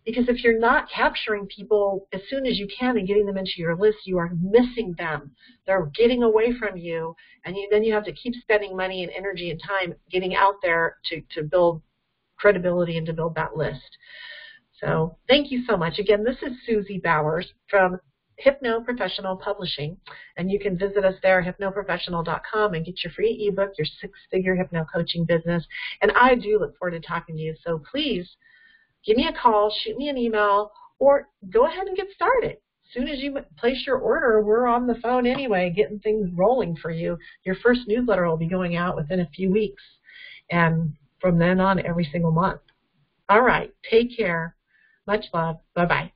because if you're not capturing people as soon as you can and getting them into your list, you are missing them. They're getting away from you, and then you have to keep spending money and energy and time getting out there to build credibility and to build that list. So thank you so much. Again, this is Susie Bowers from Hypno Professional Publishing, and you can visit us there, hypnoprofessional.com, and get your free ebook, your 6-figure hypno coaching business. And I do look forward to talking to you. So please give me a call, shoot me an email, or go ahead and get started. As soon as you place your order, we're on the phone anyway, getting things rolling for you. Your first newsletter will be going out within a few weeks, and from then on, every single month. All right, take care. Much love. Bye-bye.